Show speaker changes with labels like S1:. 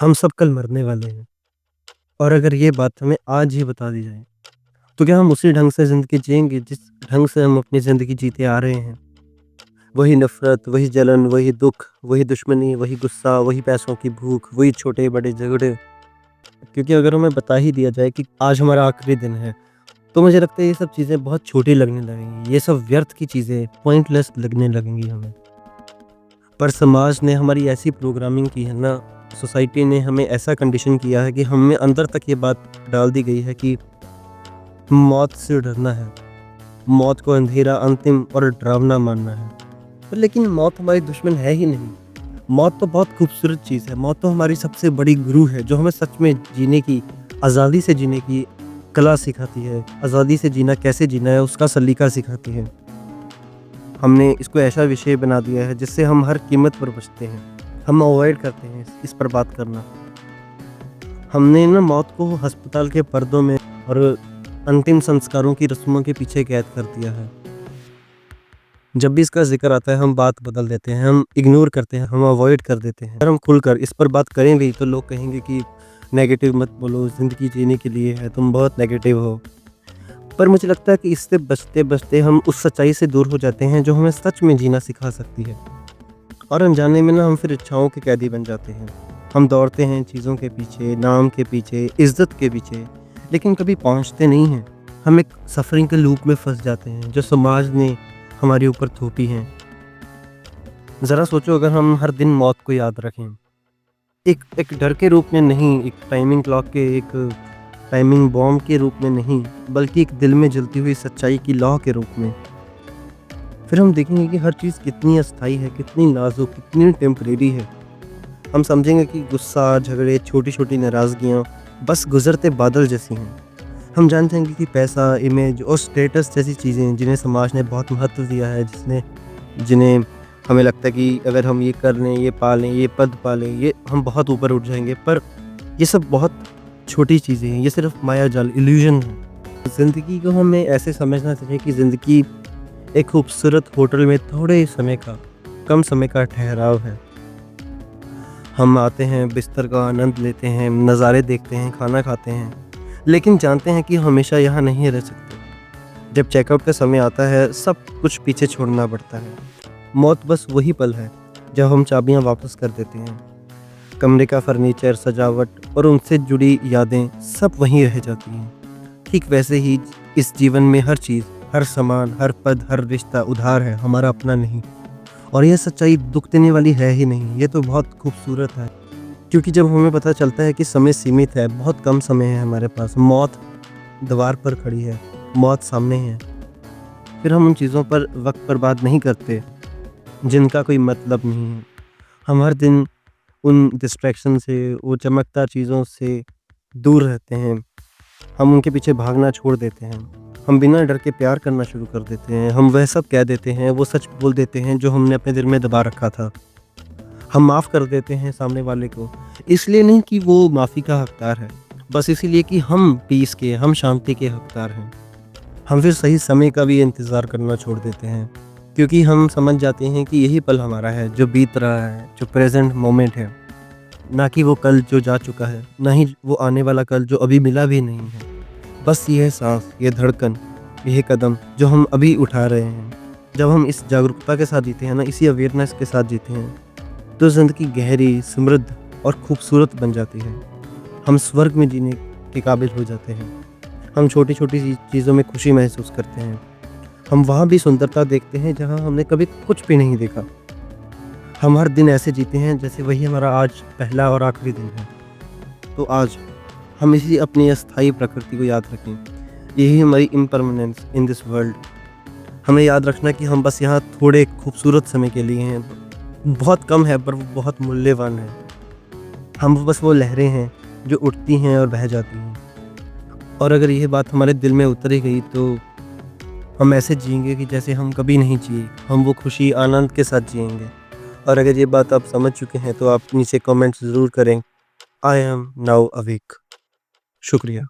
S1: हम सब कल मरने वाले हैं और अगर ये बात हमें आज ही बता दी जाए, तो क्या हम उसी ढंग से ज़िंदगी जिएँगे जिस ढंग से हम अपनी ज़िंदगी जीते आ रहे हैं? वही नफ़रत, वही जलन, वही दुःख, वही दुश्मनी, वही गुस्सा, वही पैसों की भूख, वही छोटे-बड़े झगड़े। क्योंकि अगर हमें बता ही दिया जाए कि आज हमारा आखिरी दिन है, तो मुझे लगता है ये सब चीज़ें बहुत छोटी लगने लगेंगी। ये सब व्यर्थ की चीज़ें, पॉइंटलेस लगने लगेंगी हमें। पर समाज ने हमारी ऐसी प्रोग्रामिंग की है ना, सोसाइटी ने हमें ऐसा कंडीशन किया है कि हमें अंदर तक ये बात डाल दी गई है कि मौत से डरना है, मौत को अंधेरा, अंतिम और डरावना मानना है। पर लेकिन मौत हमारी दुश्मन है ही नहीं। मौत तो बहुत खूबसूरत चीज़ है, मौत तो हमारी सबसे बड़ी गुरु है, जो हमें सच में जीने की, आज़ादी से जीने की कला सिखाती है। आज़ादी से जीना कैसे जीना है, उसका सलीका सिखाती है। हमने इसको ऐसा विषय बना दिया है जिससे हम हर कीमत पर बचते हैं। हम अवॉइड करते हैं इस पर बात करना। हमने ना मौत को अस्पताल के पर्दों में और अंतिम संस्कारों की रस्मों के पीछे कैद कर दिया है। जब भी इसका ज़िक्र आता है हम बात बदल देते हैं, हम इग्नोर करते हैं, हम अवॉइड कर देते हैं। अगर हम खुलकर इस पर बात करें भी तो लोग कहेंगे कि नेगेटिव मत बोलो, ज़िंदगी जीने के लिए है, तुम बहुत नेगेटिव हो। पर मुझे लगता है कि इससे बचते-बचते हम उस सच्चाई से दूर हो जाते हैं जो हमें सच में जीना सिखा सकती है। और अनजाने में ना हम फिर इच्छाओं के कैदी बन जाते हैं। हम दौड़ते हैं चीज़ों के पीछे, नाम के पीछे, इज़्ज़त के पीछे, लेकिन कभी पहुँचते नहीं हैं। हम एक सफ़रिंग के लूप में फँस जाते हैं जो समाज ने हमारे ऊपर थोपी हैं। ज़रा सोचो अगर हम हर दिन मौत को याद रखें, एक एक डर के रूप में नहीं, एक टाइमिंग क्लॉक के, एक टाइमिंग बॉम्ब के रूप में नहीं, बल्कि एक दिल में जलती हुई सच्चाई की लौ के रूप में। फिर हम देखेंगे कि हर चीज़ कितनी अस्थायी है, कितनी नाज़ुक, कितनी टेम्परेरी है। हम समझेंगे कि गुस्सा, झगड़े, छोटी-छोटी नाराज़गियाँ बस गुज़रते बादल जैसी हैं। हम जान जाएँगे कि पैसा, इमेज और स्टेटस जैसी चीज़ें जिन्हें समाज ने बहुत महत्व दिया है, जिन्हें हमें लगता है कि अगर हम ये कर लें, ये पा लें, ये पद पा लें, ये हम बहुत ऊपर उठ जाएँगे। पर ये सब बहुत छोटी चीज़ें हैं, ये सिर्फ़ मायाजाल, इल्यूज़न है। ज़िंदगी को हमें ऐसे समझना चाहिए कि ज़िंदगी एक खूबसूरत होटल में थोड़े समय का, कम समय का ठहराव है। हम आते हैं, बिस्तर का आनंद लेते हैं, नज़ारे देखते हैं, खाना खाते हैं, लेकिन जानते हैं कि हमेशा यहाँ नहीं रह सकते। जब चेकआउट का समय आता है, सब कुछ पीछे छोड़ना पड़ता है। मौत बस वही पल है, जब हम चाबियाँ वापस कर देते हैं। कमरे का फर्नीचर, सजावट और उनसे जुड़ी यादें सब वहीं रह जाती हैं। ठीक वैसे ही इस जीवन में हर चीज़, हर सामान, हर पद, हर रिश्ता उधार है, हमारा अपना नहीं। और यह सच्चाई दुःख देने वाली है ही नहीं, ये तो बहुत खूबसूरत है। क्योंकि जब हमें पता चलता है कि समय सीमित है, बहुत कम समय है हमारे पास, मौत द्वार पर खड़ी है, मौत सामने है, फिर हम उन चीज़ों पर वक़्त बर्बाद नहीं करते, जिनका कोई मतलब नहीं है। हम हर दिन उन डिस्ट्रैक्शन से, वो चमकदार चीज़ों से दूर रहते हैं। हम उनके पीछे भागना छोड़ देते हैं। हम बिना डर के प्यार करना शुरू कर देते हैं। हम वह सब कह देते हैं, वो सच बोल देते हैं जो हमने अपने दिल में दबा रखा था। हम माफ़ कर देते हैं सामने वाले को, इसलिए नहीं कि वो माफ़ी का हकदार है, बस इसीलिए कि हम पीस के, हम शांति के हकदार हैं। हम फिर सही समय का भी इंतज़ार करना छोड़ देते हैं, क्योंकि हम समझ जाते हैं कि यही पल हमारा है, जो बीत रहा है, जो प्रेज़ेंट मोमेंट है। ना कि वो कल जो जा चुका है, ना ही वो आने वाला कल जो अभी मिला भी नहीं है। बस ये साँस, ये धड़कन, ये कदम जो हम अभी उठा रहे हैं। जब हम इस जागरूकता के साथ जीते हैं ना, इसी अवेयरनेस के साथ जीते हैं, तो ज़िंदगी गहरी, समृद्ध और खूबसूरत बन जाती है। हम स्वर्ग में जीने के काबिल हो जाते हैं। हम छोटी-छोटी चीज़ों में खुशी महसूस करते हैं। हम वहाँ भी सुंदरता देखते हैं जहाँ हमने कभी कुछ भी नहीं देखा। हम हर दिन ऐसे जीते हैं जैसे वही हमारा आज पहला और आखिरी दिन है। तो आज हम इसी अपनी अस्थायी प्रकृति को याद रखें। यही हमारी इम्परमानेंस इन दिस वर्ल्ड। हमें याद रखना कि हम बस यहाँ थोड़े खूबसूरत समय के लिए हैं। बहुत कम है पर वो बहुत मूल्यवान है। हम बस वो लहरें हैं जो उठती हैं और बह जाती हैं। और अगर ये बात हमारे दिल में उतर ही गई तो हम ऐसे जिएँगे कि जैसे हम कभी नहीं जिए। हम वो खुशी, आनंद के साथ जिएँगे। और अगर ये बात आप समझ चुके हैं तो आप नीचे कमेंट ज़रूर करें। I am now awake. शुक्रिया।